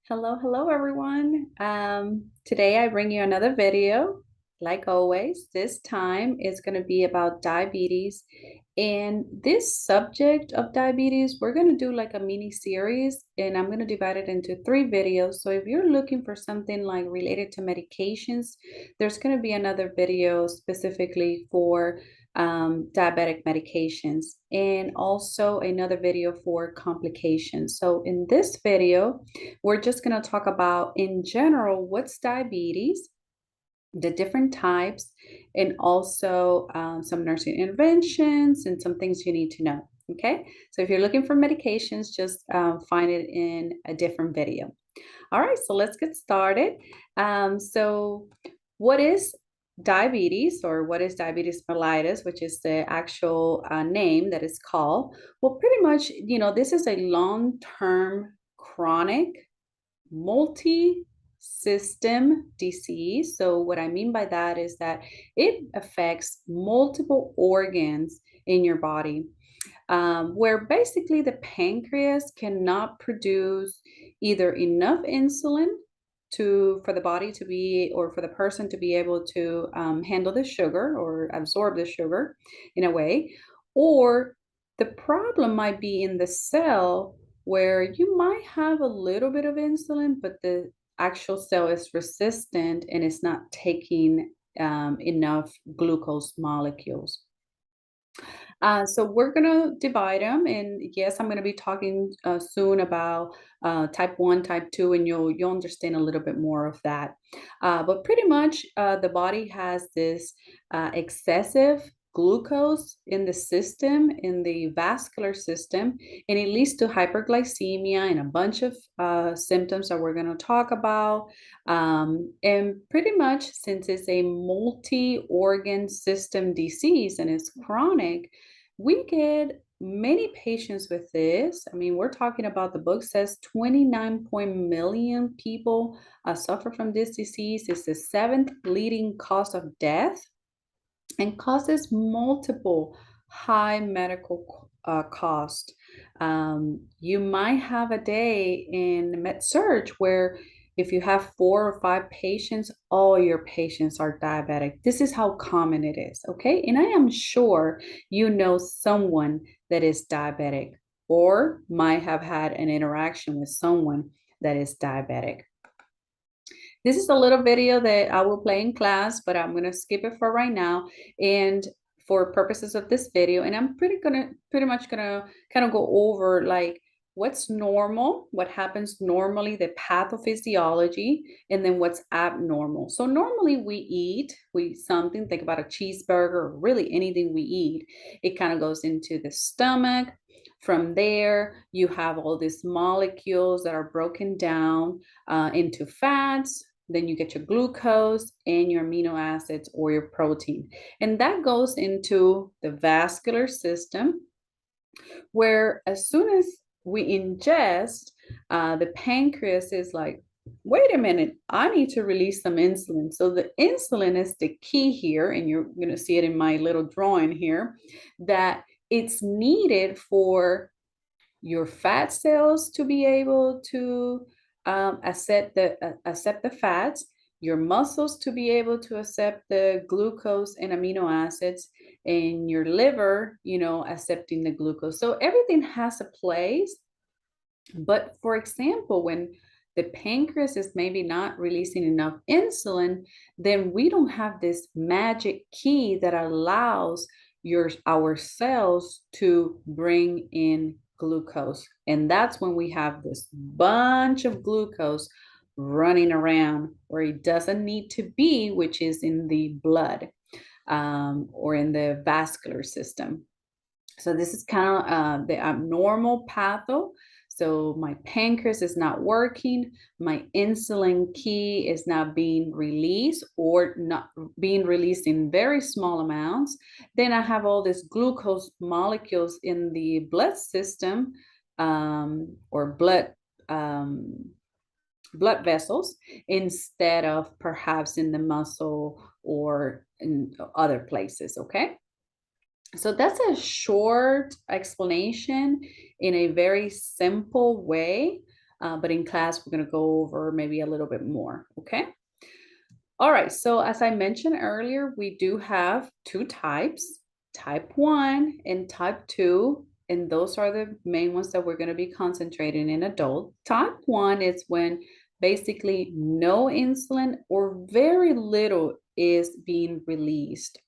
Hello everyone. Today I bring you another video. Like always, this time it's going to be about diabetes. And this subject of diabetes, we're going to do like a mini series, and I'm going to divide it into 3 videos. So if you're looking for something like related to medications, there's going to be another video specifically for diabetic medications, and also another video for complications. So in this video, we're just going to talk about, in general, what's diabetes, the different types, and also some nursing interventions and some things you need to know. Okay, so if you're looking for medications, just find it in a different video. All right, so let's get started. So what is diabetes, or what is diabetes mellitus, which is the actual name that it's called? Well, pretty much, this is a long-term chronic multi-system disease. So what I mean by that is that it affects multiple organs in your body, where basically the pancreas cannot produce either enough insulin for the body to be, or for the person to be able to handle the sugar or absorb the sugar in a way, or the problem might be in the cell, where you might have a little bit of insulin, but the actual cell is resistant and it's not taking enough glucose molecules. So we're gonna divide them, and yes, I'm gonna be talking soon about type 1, type 2, and you'll understand a little bit more of that. But pretty much, the body has this excessive glucose in the system, in the vascular system, and it leads to hyperglycemia and a bunch of symptoms that we're going to talk about. And pretty much, since it's a multi-organ system disease and it's chronic, we get many patients with this. I mean, we're talking about, the book says 29 million people suffer from this disease. It's the 7th leading cause of death and causes multiple high medical cost. You might have a day in MedSearch where if you have 4 or 5 patients, all your patients are diabetic. This is how common it is, okay? And I am sure you know someone that is diabetic, or might have had an interaction with someone that is diabetic. This is a little video that I will play in class, but I'm gonna skip it for right now, and for purposes of this video. And I'm pretty much gonna kind of go over like what's normal, what happens normally, the pathophysiology, and then what's abnormal. So normally we something, think about a cheeseburger, or really anything we eat, it kind of goes into the stomach. From there, you have all these molecules that are broken down into fats. Then you get your glucose and your amino acids, or your protein. And that goes into the vascular system, where as soon as we ingest, the pancreas is like, wait a minute, I need to release some insulin. So the insulin is the key here, and you're going to see it in my little drawing here, that it's needed for your fat cells to be able to accept the fats, your muscles to be able to accept the glucose and amino acids, and your liver, accepting the glucose. So everything has a place. But for example, when the pancreas is maybe not releasing enough insulin, then we don't have this magic key that allows our cells to bring in glucose. And that's when we have this bunch of glucose running around where it doesn't need to be, which is in the blood, or in the vascular system. So this is kind of the abnormal patho. So my pancreas is not working, my insulin key is not being released, or not being released in very small amounts. Then I have all these glucose molecules in the blood system, or blood vessels, instead of perhaps in the muscle or in other places, okay? So that's a short explanation in a very simple way but in class, we're going to go over maybe a little bit more, okay? All right, so as I mentioned earlier, we do have two types, type 1 and type 2, and those are the main ones that we're going to be concentrating in adult. Type 1 is when basically no insulin or very little is being released.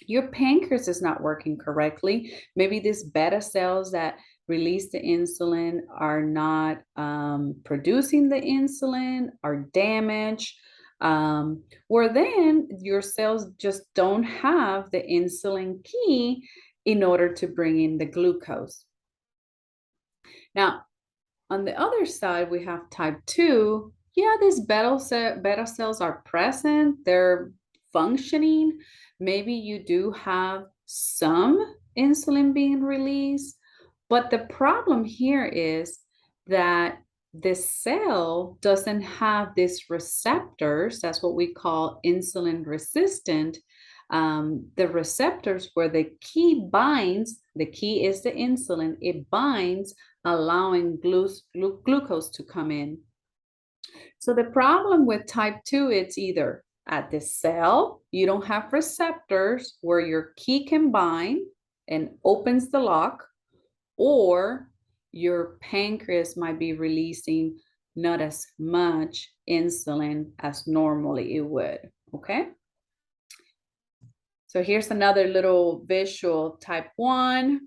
Your pancreas is not working correctly. Maybe these beta cells that release the insulin are not producing the insulin, are damaged, or then your cells just don't have the insulin key in order to bring in the glucose. Now, on the other side, we have type 2. Yeah, these beta cells are present, they're functioning. Maybe you do have some insulin being released, but the problem here is that the cell doesn't have these receptors. That's what we call insulin resistant. The receptors where the key binds, the key is the insulin, it binds, allowing glucose to come in. So the problem with type 2, it's either at the cell, you don't have receptors where your key can bind and opens the lock, or your pancreas might be releasing not as much insulin as normally it would, okay? So here's another little visual. Type 1,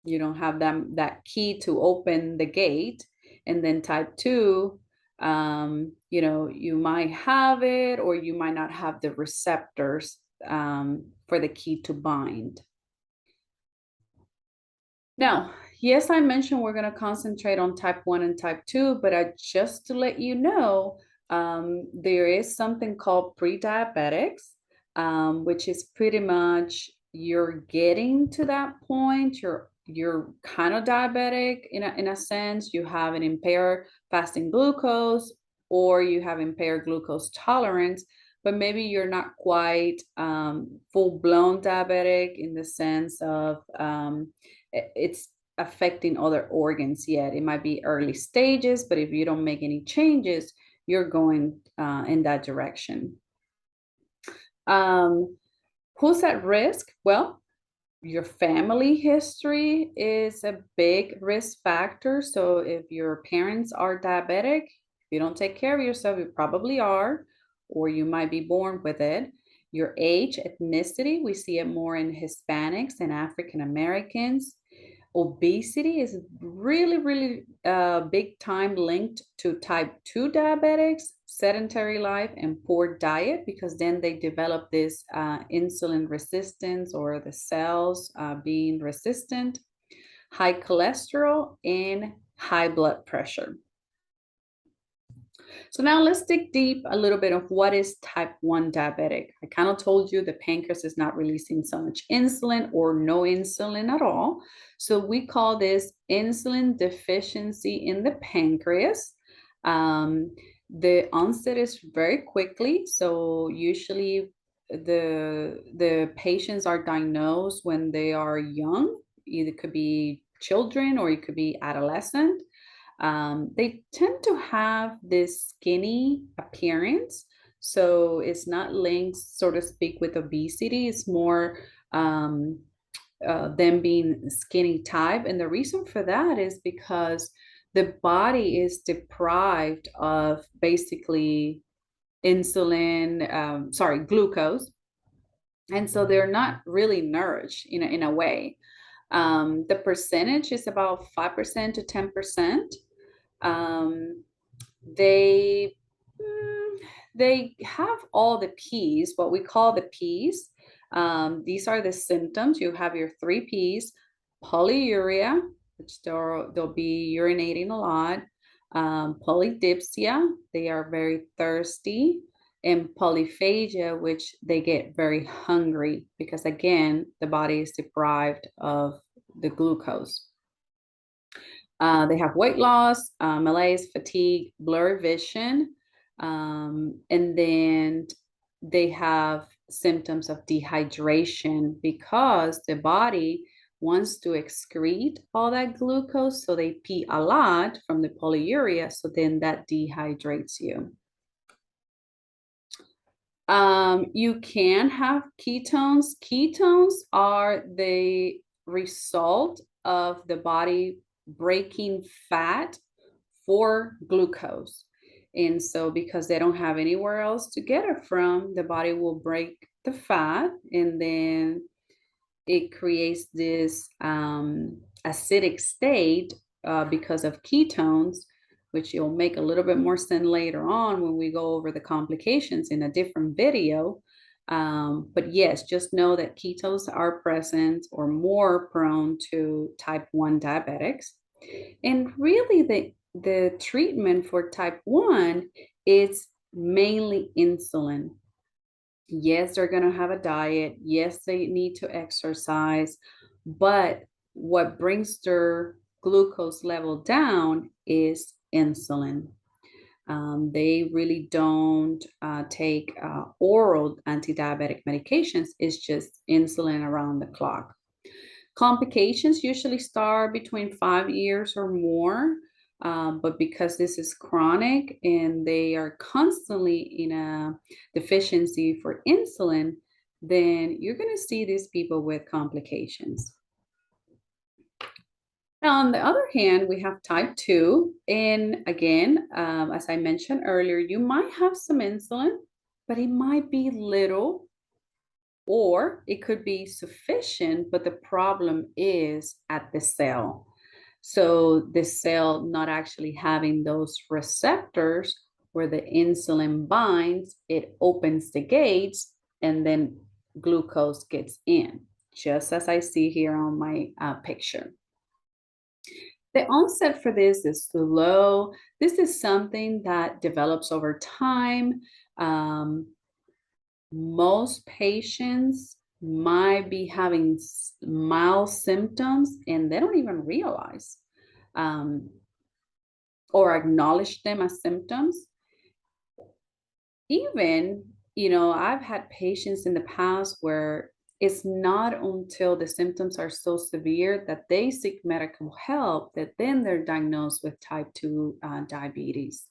you don't have that key to open the gate. And then type 2, you might have it or you might not have the receptors for the key to bind. Now, yes, I mentioned we're going to concentrate on type 1 and type 2, but just to let you know, there is something called pre-diabetics, which is pretty much you're getting to that point. You're kind of diabetic in a sense. You have an impaired fasting glucose, or you have impaired glucose tolerance, but maybe you're not quite full-blown diabetic in the sense of it's affecting other organs yet. It might be early stages, but if you don't make any changes, you're going in that direction. Who's at risk? Well, your family history is a big risk factor. So if your parents are diabetic, if you don't take care of yourself, you probably are, or you might be born with it. Your age, ethnicity, we see it more in Hispanics and African Americans. Obesity is really, really big time linked to type 2 diabetics, sedentary life, and poor diet, because then they develop this insulin resistance or the cells being resistant, high cholesterol, and high blood pressure. So now let's dig deep a little bit of what is type 1 diabetic. I kind of told you the pancreas is not releasing so much insulin or no insulin at all. So we call this insulin deficiency in the pancreas. The onset is very quickly. So usually the patients are diagnosed when they are young. Either could be children or it could be adolescent. They tend to have this skinny appearance. So it's not linked, so to speak, with obesity. It's more them being skinny type. And the reason for that is because the body is deprived of basically glucose. And so they're not really nourished in a way. The percentage is about 5% to 10%. They they have all the P's, what we call the P's. These are the symptoms. You have your 3 P's: polyuria, which they'll be urinating a lot; polydipsia, they are very thirsty; and polyphagia, which they get very hungry because again, the body is deprived of the glucose. They have weight loss, malaise, fatigue, blurry vision, and then they have symptoms of dehydration because the body wants to excrete all that glucose, so they pee a lot from the polyuria, so then that dehydrates you. You can have ketones. Ketones are the result of the body breaking fat for glucose. And so, because they don't have anywhere else to get it from, the body will break the fat, and then it creates this acidic state because of ketones, which you'll make a little bit more sense later on when we go over the complications in a different video. But yes, just know that ketones are present or more prone to type 1 diabetics. And really, the treatment for type 1 is mainly insulin. Yes, they're going to have a diet. Yes, they need to exercise. But what brings their glucose level down is insulin. They really don't take oral anti-diabetic medications. It's just insulin around the clock. Complications usually start between 5 years or more, but because this is chronic and they are constantly in a deficiency for insulin, then you're going to see these people with complications. Now, on the other hand, we have type 2. And again, as I mentioned earlier, you might have some insulin, but it might be little, or it could be sufficient, but the problem is at the cell. So the cell not actually having those receptors where the insulin binds, it opens the gates, and then glucose gets in, just as I see here on my picture. The onset for this is slow. This is something that develops over time. Most patients might be having mild symptoms and they don't even realize or acknowledge them as symptoms. Even, I've had patients in the past where it's not until the symptoms are so severe that they seek medical help that then they're diagnosed with type 2 diabetes.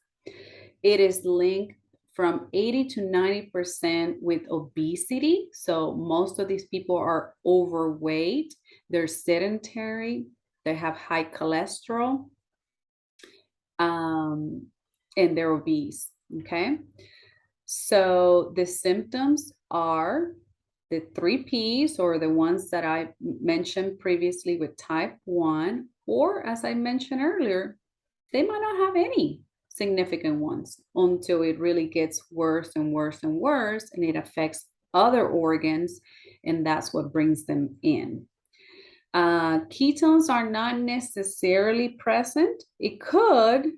It is linked from 80 to 90% with obesity. So most of these people are overweight, they're sedentary, they have high cholesterol, and they're obese. Okay. So the symptoms are the 3 Ps, or the ones that I mentioned previously with type 1, or as I mentioned earlier, they might not have any significant ones until it really gets worse and worse and worse, and it affects other organs, and that's what brings them in. Ketones are not necessarily present. They could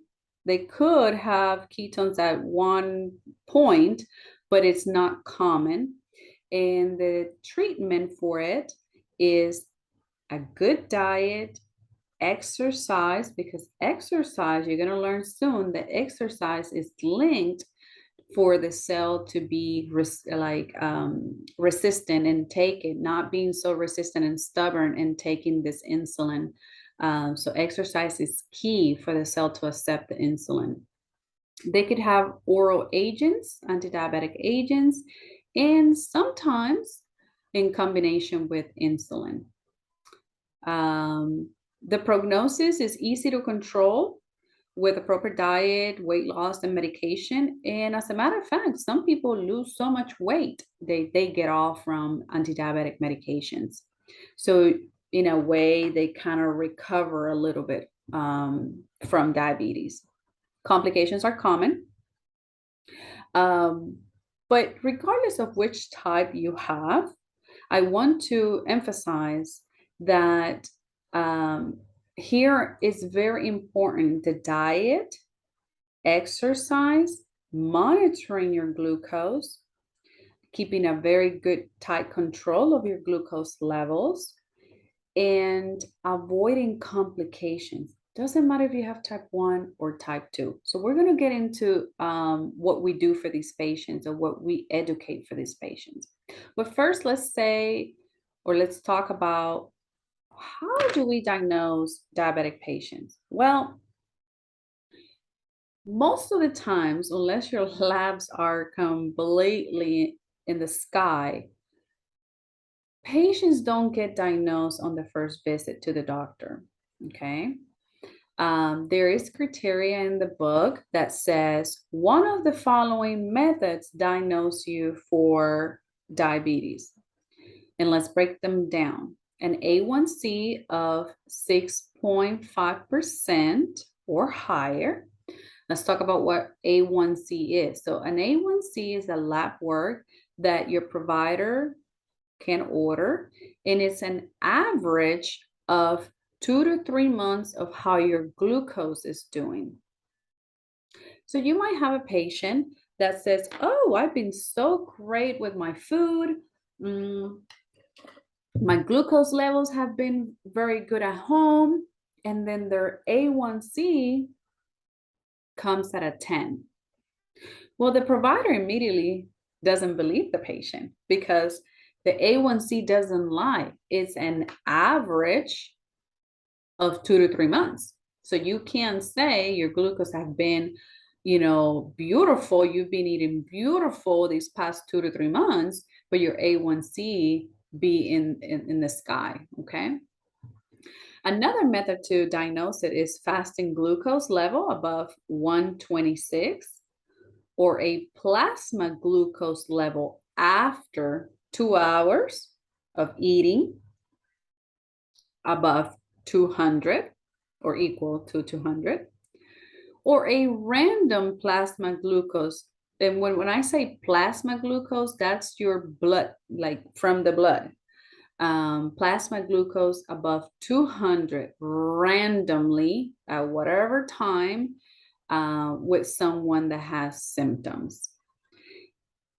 have ketones at one point, but it's not common. And the treatment for it is a good diet, exercise, because exercise, you're going to learn soon that exercise is linked for the cell to be resistant and take it, not being so resistant and stubborn and taking this insulin. So exercise is key for the cell to accept the insulin. They could have oral agents, anti-diabetic agents, and sometimes in combination with insulin. The prognosis is easy to control with a proper diet, weight loss, and medication. And as a matter of fact, some people lose so much weight, they get off from anti-diabetic medications. So in a way, they kind of recover a little bit from diabetes. Complications are common. But regardless of which type you have, I want to emphasize that here is very important: the diet, exercise, monitoring your glucose, keeping a very good tight control of your glucose levels, and avoiding complications. Doesn't matter if you have type 1 or type 2. So we're going to get into what we do for these patients or what we educate for these patients. But first, let's talk about how do we diagnose diabetic patients? Well, most of the times, unless your labs are completely in the sky, patients don't get diagnosed on the first visit to the doctor. Okay. There is criteria in the book that says one of the following methods diagnose you for diabetes. And let's break them down. An A1C of 6.5% or higher. Let's talk about what A1C is. So an A1C is a lab work that your provider can order, and it's an average of 2 to 3 months of how your glucose is doing. So you might have a patient that says, oh, I've been so great with my food. My glucose levels have been very good at home. And then their A1C comes at a 10. Well, the provider immediately doesn't believe the patient because the A1C doesn't lie. It's an average of 2 to 3 months. So you can't say your glucose have been, beautiful. You've been eating beautiful these past 2 to 3 months, but your A1C be in the sky. Okay. Another method to diagnose it is fasting glucose level above 126 or a plasma glucose level after 2 hours of eating above 200 or equal to 200, or a random plasma glucose. And when I say plasma glucose, that's your blood, like from the blood. Plasma glucose above 200 randomly at whatever time with someone that has symptoms.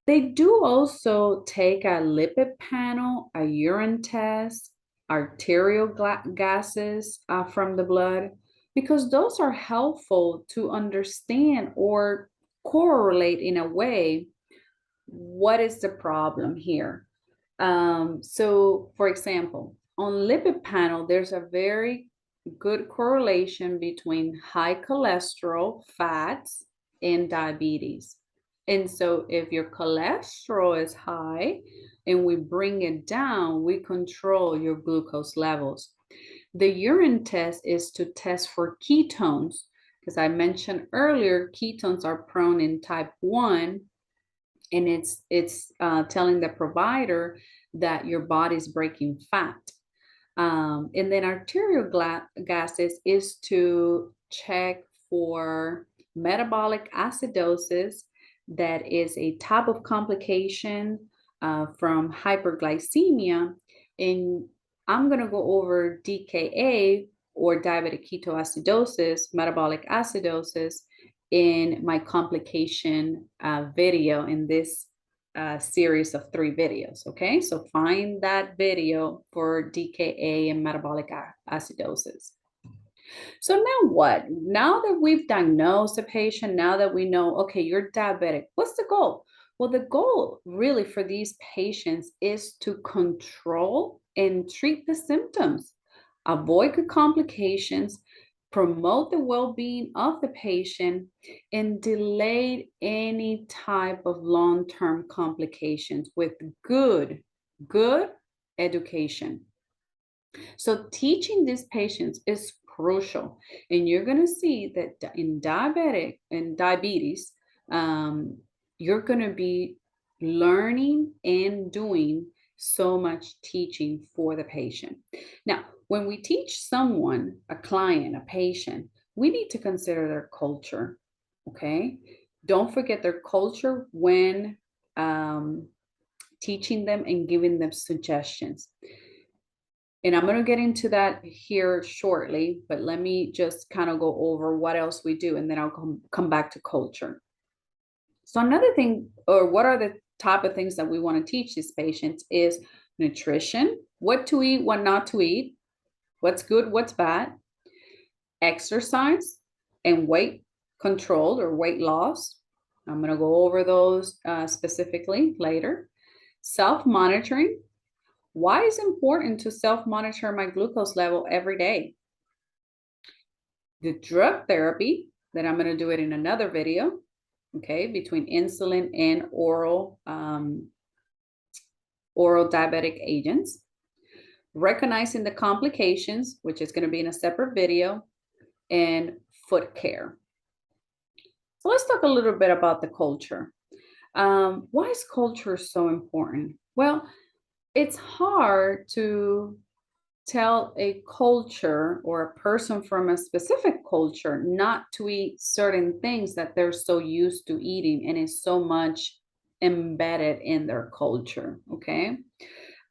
They do also take a lipid panel, a urine test, arterial gases from the blood, because those are helpful to understand or correlate in a way what is the problem here. So, for example, on lipid panel, there's a very good correlation between high cholesterol, fats, and diabetes. And so if your cholesterol is high and we bring it down, we control your glucose levels. The urine test is to test for ketones, because I mentioned earlier, ketones are prone in type 1, and it's telling the provider that your body's breaking fat. And then arterial gases is to check for metabolic acidosis. That is a type of complication from hyperglycemia. And I'm going to go over DKA or diabetic ketoacidosis, metabolic acidosis, in my complication video in this series of 3 videos. Okay, so find that video for DKA and metabolic acidosis. So now what? Now that we've diagnosed a patient, now that we know, okay, you're diabetic, what's the goal? Well, the goal really for these patients is to control and treat the symptoms, avoid complications, promote the well-being of the patient, and delay any type of long-term complications with good education. So teaching these patients is crucial. And you're going to see that in diabetes, you're going to be learning and doing so much teaching for the patient. Now, when we teach someone, a client, a patient, we need to consider their culture. Okay. Don't forget their culture when teaching them and giving them suggestions. And I'm going to get into that here shortly, but let me just kind of go over what else we do, and then I'll come back to culture. So another thing, or what are the type of things that we want to teach these patients, is nutrition, what to eat, what not to eat, what's good, what's bad, exercise, and weight control or weight loss. I'm going to go over those specifically later. Self-monitoring, Why is it important to self-monitor my glucose level every day? The drug therapy, that I'm going to do it in another video, okay, between insulin and oral diabetic agents, recognizing the complications, which is going to be in a separate video, and foot care. So let's talk a little bit about the culture. Why is culture so important? Well, it's hard to tell a culture or a person from a specific culture not to eat certain things that they're so used to eating and is so much embedded in their culture. Okay.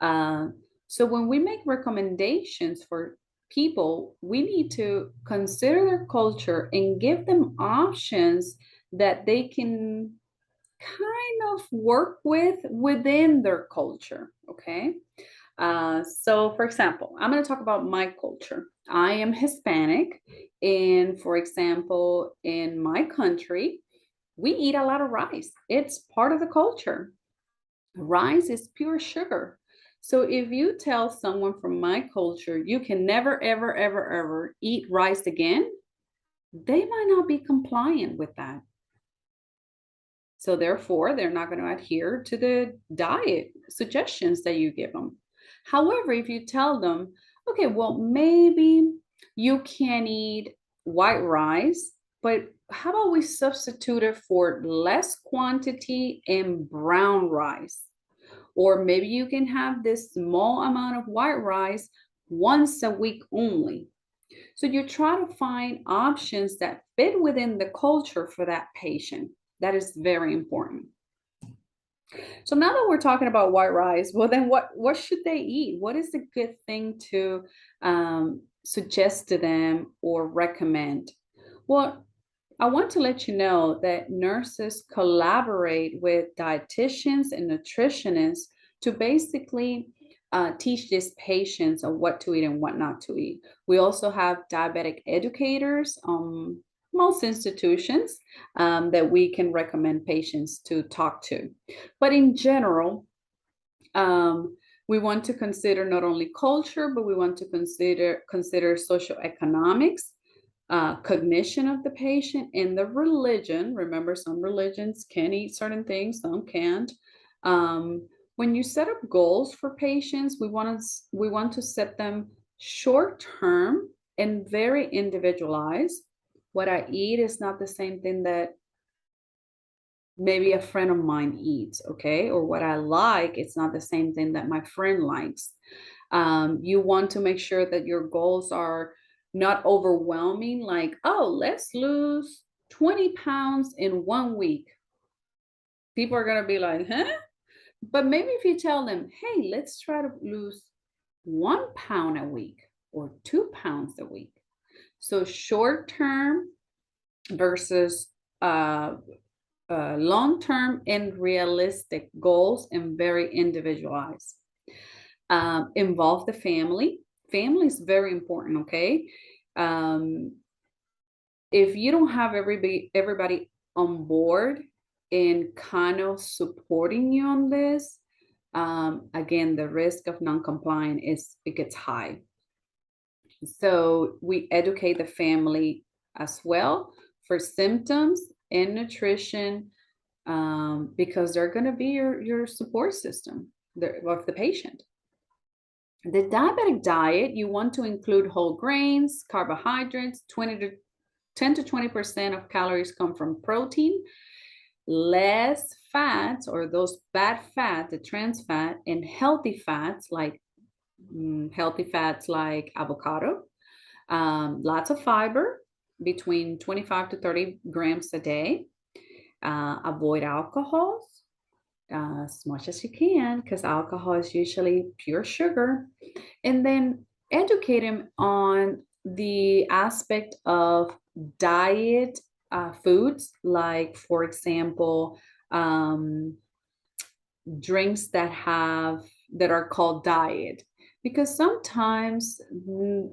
Uh, so when we make recommendations for people, we need to consider their culture and give them options that they can kind of work with within their culture. Okay. So, for example, I'm going to talk about my culture. I am Hispanic, and for example, in my country, we eat a lot of rice. It's part of the culture. Rice is pure sugar. So, if you tell someone from my culture you can never, ever, ever, ever eat rice again, they might not be compliant with that. So, therefore, they're not going to adhere to the diet suggestions that you give them. However, if you tell them, okay, well, maybe you can eat white rice, but how about we substitute it for less quantity in brown rice? Or maybe you can have this small amount of white rice once a week only. So you try to find options that fit within the culture for that patient. That is very important. So now that we're talking about white rice, well, then what should they eat? What is a good thing to suggest to them or recommend? Well, I want to let you know that nurses collaborate with dietitians and nutritionists to basically teach these patients on what to eat and what not to eat. We also have diabetic educators, most institutions that we can recommend patients to talk to. But in general, we want to consider not only culture, but we want to consider socioeconomics, cognition of the patient, and the religion. Remember, some religions can eat certain things, some can't. When you set up goals for patients, we want to set them short term and very individualized. What I eat is not the same thing that maybe a friend of mine eats, okay? Or what I like, it's not the same thing that my friend likes. You want to make sure that your goals are not overwhelming, like, oh, let's lose 20 pounds in 1 week. People are going to be like, huh? But maybe if you tell them, hey, let's try to lose 1 pound a week or 2 pounds a week. So short term versus long-term and realistic goals and very individualized. Involve the family. Family is very important, okay? If you don't have everybody on board and kind of supporting you on this, again, the risk of non-compliant it gets high. So we educate the family as well for symptoms and nutrition, because they're going to be your support system of the patient. The diabetic diet, you want to include whole grains, carbohydrates, 10 to 20% of calories come from protein, less fats or those bad fat, the trans fat, and healthy fats like avocado, lots of fiber, between 25 to 30 grams a day. Avoid alcohol as much as you can, because alcohol is usually pure sugar. And then educate him on the aspect of diet foods, like, for example, drinks that are called diet, because sometimes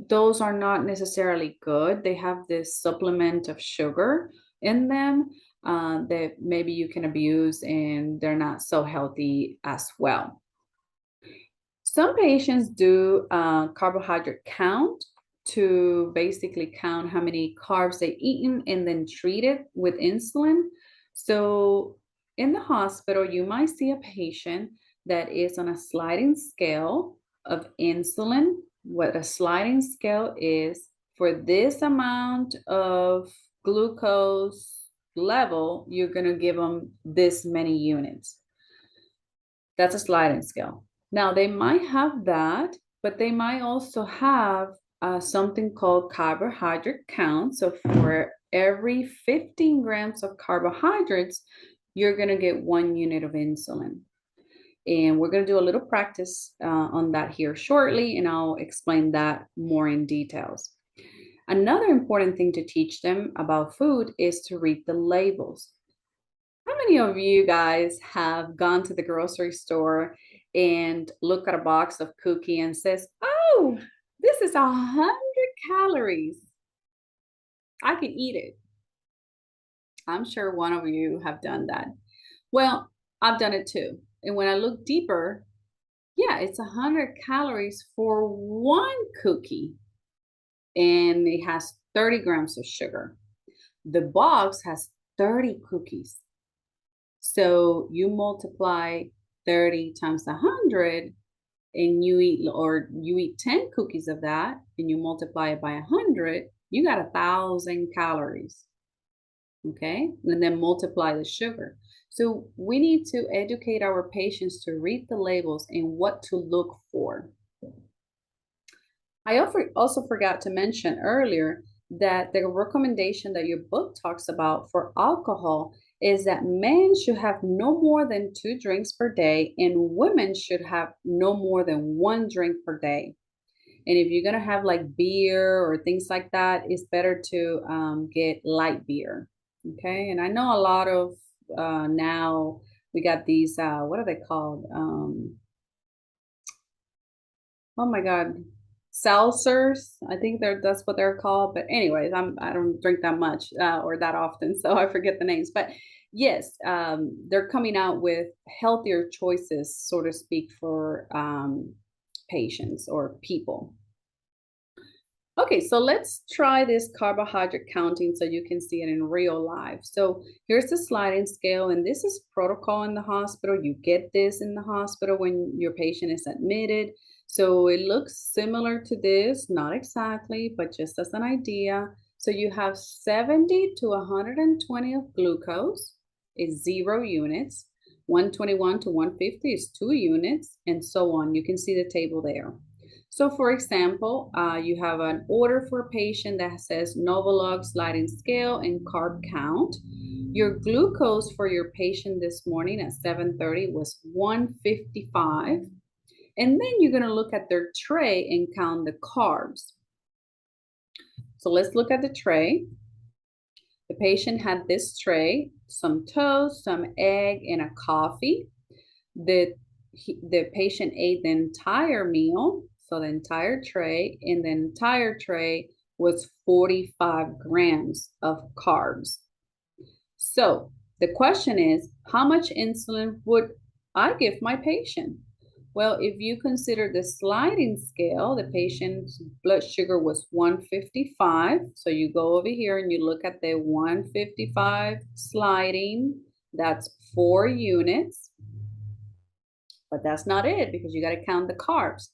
those are not necessarily good. They have this supplement of sugar in them that maybe you can abuse, and they're not so healthy as well. Some patients do carbohydrate count to basically count how many carbs they eaten and then treat it with insulin. So in the hospital, you might see a patient that is on a sliding scale of insulin. What a sliding scale is, for this amount of glucose level, you're going to give them this many units. That's a sliding scale. Now, they might have that, but they might also have something called carbohydrate count. So for every 15 grams of carbohydrates, you're going to get 1 unit of insulin. And we're going to do a little practice on that here shortly, and I'll explain that more in details. Another important thing to teach them about food is to read the labels. How many of you guys have gone to the grocery store and look at a box of cookie and says, "Oh, this is 100 calories. I can eat it." I'm sure one of you have done that. Well, I've done it too. And when I look deeper, yeah, it's 100 calories for one cookie, and it has 30 grams of sugar. The box has 30 cookies. So you multiply 30 times 100 and you eat 10 cookies of that and you multiply it by 100, you got 1,000 calories. Okay, and then multiply the sugar. So we need to educate our patients to read the labels and what to look for. I also forgot to mention earlier that the recommendation that your book talks about for alcohol is that men should have no more than 2 drinks per day and women should have no more than 1 drink per day. And if you're going to have like beer or things like that, it's better to get light beer. Okay. And I know a lot of now we got these, what are they called? Oh my God, seltzers. I think that's what they're called. But anyways, I don't drink that much or that often, so I forget the names. But yes, they're coming out with healthier choices, so to speak, for patients or people. Okay, so let's try this carbohydrate counting so you can see it in real life. So here's the sliding scale, and this is protocol in the hospital. You get this in the hospital when your patient is admitted. So it looks similar to this, not exactly, but just as an idea. So you have 70 to 120 of glucose is 0 units. 121 to 150 is 2 units, and so on. You can see the table there. So for example, you have an order for a patient that says Novolog sliding scale and carb count. Your glucose for your patient this morning at 7:30 was 155. And then you're going to look at their tray and count the carbs. So let's look at the tray. The patient had this tray, some toast, some egg, and a coffee. The patient ate the entire meal, so the entire tray, and the entire tray was 45 grams of carbs. So the question is, how much insulin would I give my patient? Well, if you consider the sliding scale, the patient's blood sugar was 155. So you go over here and you look at the 155 sliding, that's 4 units. But that's not it, because you got to count the carbs.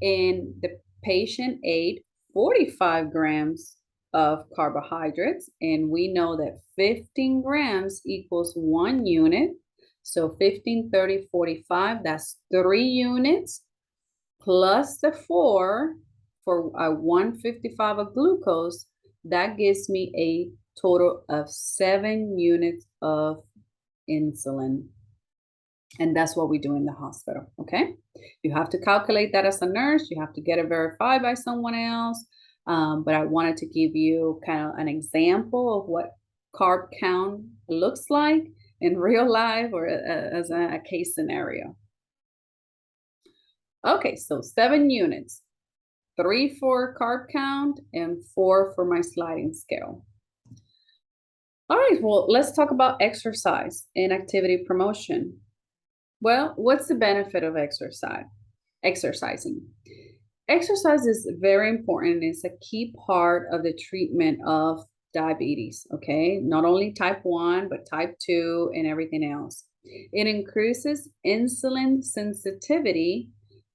And the patient ate 45 grams of carbohydrates, and we know that 15 grams equals 1 unit. So 15, 30, 45, that's 3 units plus the 4 for 155 of glucose. That gives me a total of 7 units of insulin. And that's what we do in the hospital, okay? You have to calculate that as a nurse. You have to get it verified by someone else. But I wanted to give you kind of an example of what carb count looks like in real life or as a case scenario. Okay, so 7 units, 3 for carb count and 4 for my sliding scale. All right, well, let's talk about exercise and activity promotion. Well, what's the benefit of exercise? Exercising. Exercise is very important. It's a key part of the treatment of diabetes, okay? Not only type 1, but type 2 and everything else. It increases insulin sensitivity,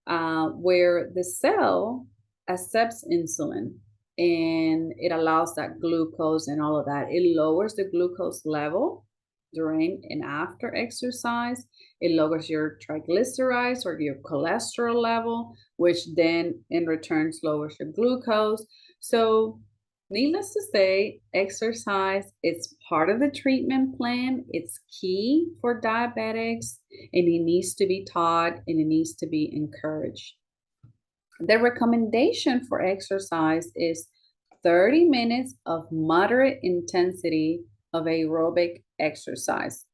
where the cell accepts insulin and it allows that glucose and all of that. It lowers the glucose level during and after exercise. It lowers your triglycerides or your cholesterol level, which then in return lowers your glucose. So, needless to say, exercise is part of the treatment plan. It's key for diabetics and it needs to be taught and it needs to be encouraged. The recommendation for exercise is 30 minutes of moderate intensity of aerobic exercise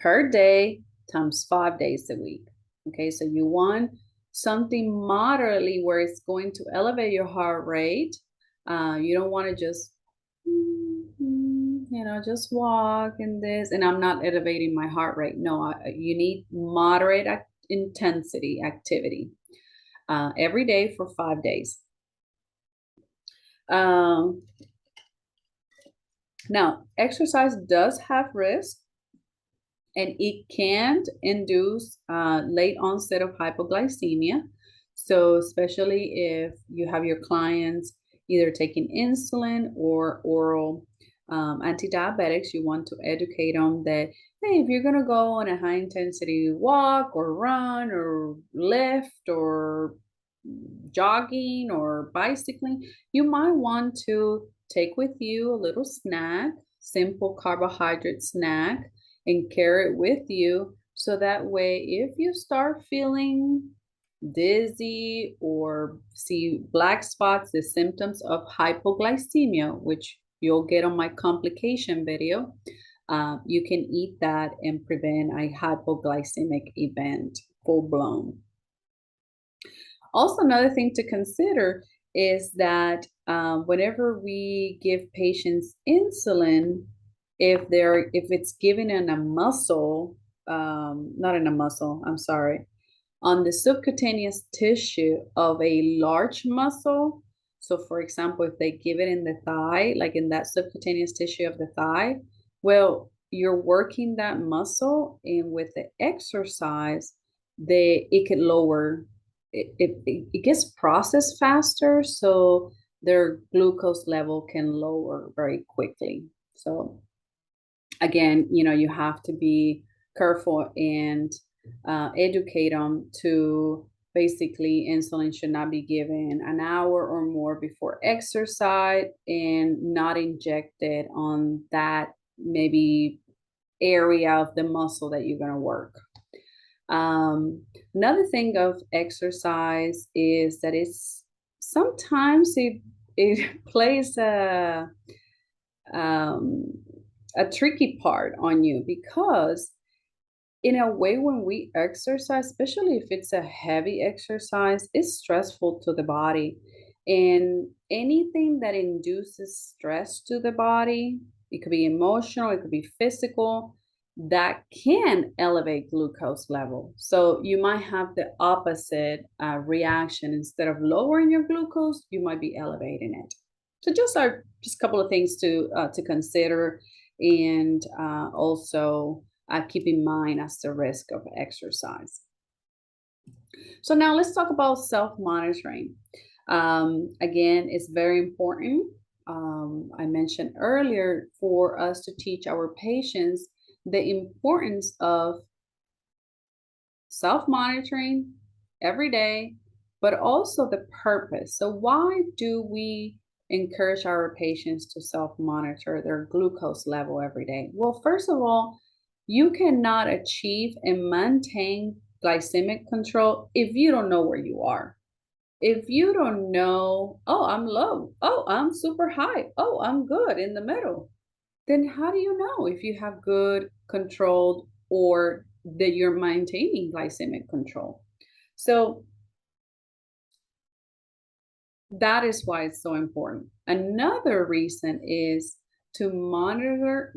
per day times 5 days a week. Okay, so you want something moderately where it's going to elevate your heart rate. You don't want to just, just walk in this, and I'm not elevating my heart rate. No, you need moderate intensity activity every day for 5 days. Now, exercise does have risk, and it can induce late onset of hypoglycemia. So, especially if you have your clients either taking insulin or oral anti-diabetics, you want to educate them that, hey, if you're going to go on a high intensity walk or run or lift or jogging or bicycling, you might want to take with you a little snack, simple carbohydrate snack, and carry it with you. So that way, if you start feeling dizzy or see black spots, the symptoms of hypoglycemia, which you'll get on my complication video, you can eat that and prevent a hypoglycemic event full blown. Also, another thing to consider is that whenever we give patients insulin, if it's given in a muscle, not in a muscle, I'm sorry, on the subcutaneous tissue of a large muscle. So, for example, if they give it in the thigh, like in that subcutaneous tissue of the thigh, well, you're working that muscle, and with the exercise, it could lower it gets processed faster, so their glucose level can lower very quickly. So again, you have to be careful and educate them to basically insulin should not be given an hour or more before exercise and not injected on that maybe area of the muscle that you're going to work. Another thing of exercise is that sometimes it plays a tricky part on you, because in a way, when we exercise, especially if it's a heavy exercise, it's stressful to the body. And anything that induces stress to the body, it could be emotional, it could be physical, that can elevate glucose level. So you might have the opposite reaction. Instead of lowering your glucose, you might be elevating it. So just a couple of things to consider, and also keep in mind as the risk of exercise. So now let's talk about self-monitoring. Again, it's very important. I mentioned earlier, for us to teach our patients the importance of self-monitoring every day, but also the purpose. So why do we encourage our patients to self-monitor their glucose level every day? Well, first of all, you cannot achieve and maintain glycemic control if you don't know where you are. If you don't know, oh, I'm low, oh, I'm super high, oh, I'm good in the middle, then how do you know if you have good controlled or that you're maintaining glycemic control? So that is why it's so important. Another reason is to monitor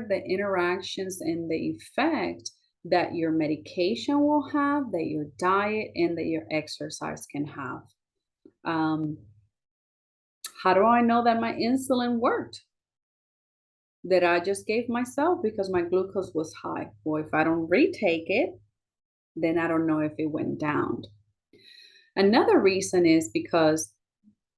the interactions and the effect that your medication will have, that your diet, and that your exercise can have. Um, how do I know that my insulin worked? That I just gave myself because my glucose was high. Well, if I don't retake it, then I don't know if it went down. Another reason is because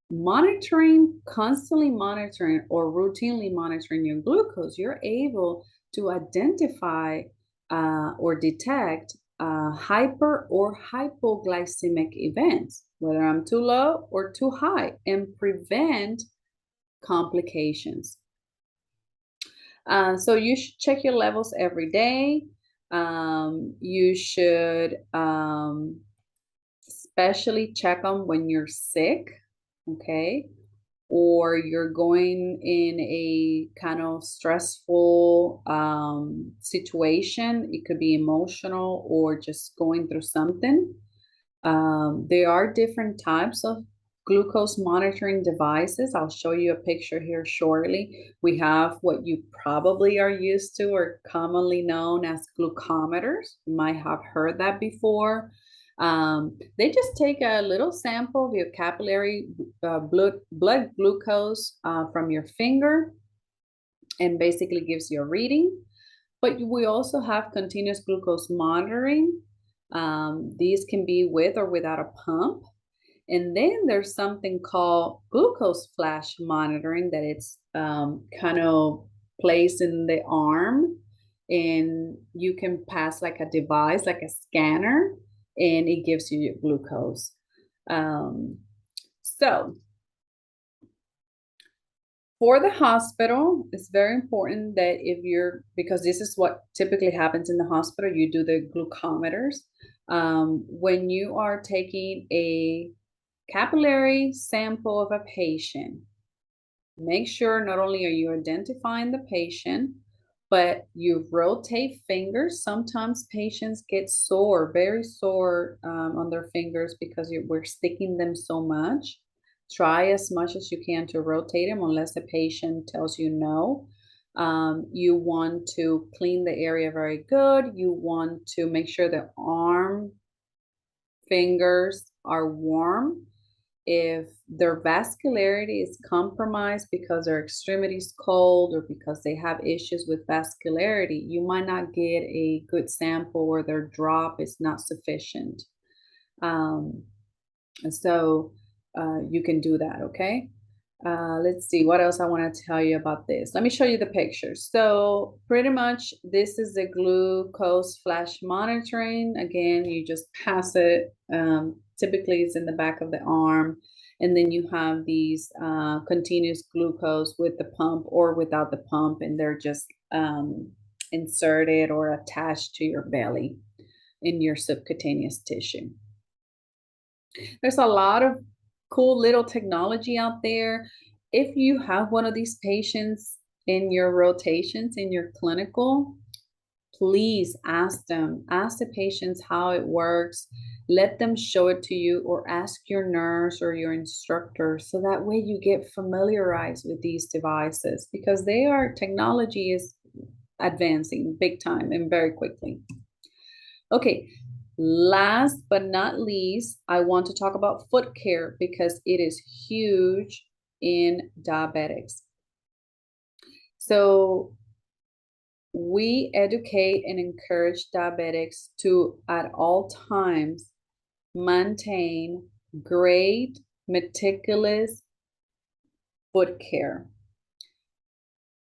constantly monitoring or routinely monitoring your glucose, you're able to identify or detect hyper or hypoglycemic events, whether I'm too low or too high, and prevent complications. So you should check your levels every day. You should especially check them when you're sick, okay? Or you're going in a kind of stressful situation. It could be emotional or just going through something. There are different types of glucose monitoring devices. I'll show you a picture here shortly. We have what you probably are used to or commonly known as glucometers. You might have heard that before. They just take a little sample of your capillary blood glucose from your finger and basically gives you a reading. But we also have continuous glucose monitoring. These can be with or without a pump. And then there's something called glucose flash monitoring that it's kind of placed in the arm, and you can pass like a device, like a scanner, and it gives you your glucose. So for the hospital, it's very important that because this is what typically happens in the hospital, you do the glucometers. When you are taking a capillary sample of a patient, make sure not only are you identifying the patient, but you rotate fingers. Sometimes patients get sore, very sore on their fingers because we're sticking them so much. Try as much as you can to rotate them unless the patient tells you no. You want to clean the area very good. You want to make sure the arm fingers are warm. If their vascularity is compromised because their extremities cold or because they have issues with vascularity, you might not get a good sample or their drop is not sufficient. So you can do that, okay? Let's see what else I want to tell you about this. Let me show you the pictures. So pretty much this is the glucose flash monitoring. Again, you just pass it. Typically it's in the back of the arm. And then you have these continuous glucose with the pump or without the pump, and they're just inserted or attached to your belly in your subcutaneous tissue. There's a lot of cool little technology out there. If you have one of these patients in your rotations, in your clinical, please ask them. Ask the patients how it works. Let them show it to you, or ask your nurse or your instructor, so that way you get familiarized with these devices, because technology is advancing big time and very quickly. Okay, last but not least, I want to talk about foot care because it is huge in diabetics. So we educate and encourage diabetics to, at all times, maintain great, meticulous foot care.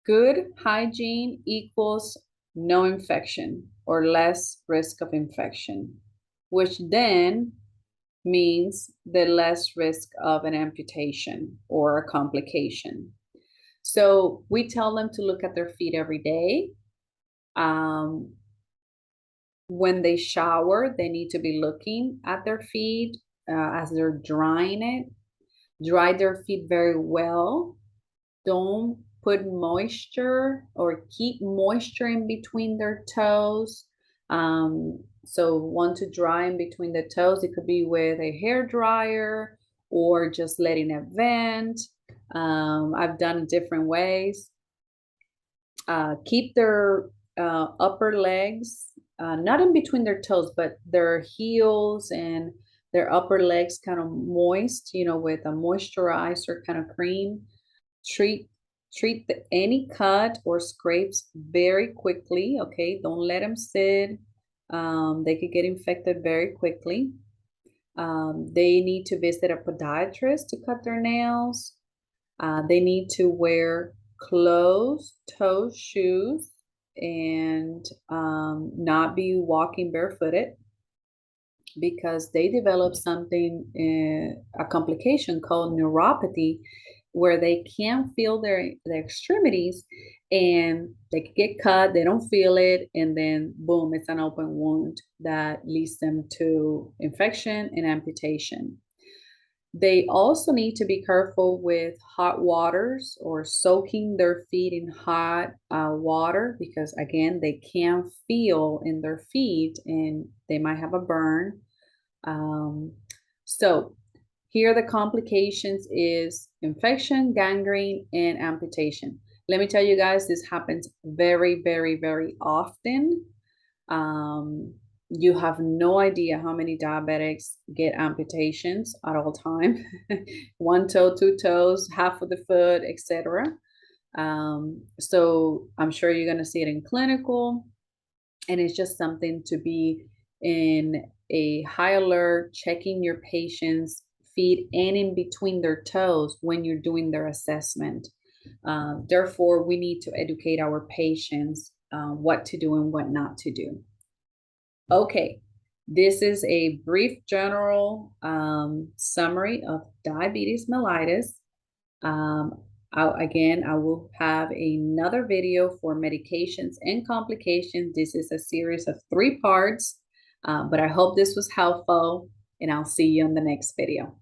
Good hygiene equals no infection or less risk of infection, which then means the less risk of an amputation or a complication. So we tell them to look at their feet every day. When they shower, they need to be looking at their feet as they're drying it. Dry their feet very well. Don't put moisture or keep moisture in between their toes. So want to dry in between the toes, it could be with a hair dryer or just letting it vent. I've done it different ways. Keep their upper legs not in between their toes, but their heels and their upper legs kind of moist, with a moisturizer kind of cream. Treat any cut or scrapes very quickly. Okay, don't let them sit. They could get infected very quickly. They need to visit a podiatrist to cut their nails. They need to wear closed-toe shoes and not be walking barefooted because they develop something, a complication called neuropathy, where they can't feel their extremities and they could get cut, they don't feel it, and then boom, it's an open wound that leads them to infection and amputation. They also need to be careful with hot waters or soaking their feet in hot water because, again, they can't feel in their feet and they might have a burn. Um, so here are the complications is infection, gangrene, and amputation. Let me tell you guys, this happens very, very, very often. Um, you have no idea how many diabetics get amputations at all time. One toe, two toes, half of the foot, etc. So I'm sure you're going to see it in clinical, and it's just something to be in a high alert, checking your patient's feet and in between their toes when you're doing their assessment. Therefore, we need to educate our patients what to do and what not to do. Okay, this is a brief general summary of diabetes mellitus. Um, again, I will have another video for medications and complications. This is a series of 3 parts, but I hope this was helpful, and I'll see you on the next video.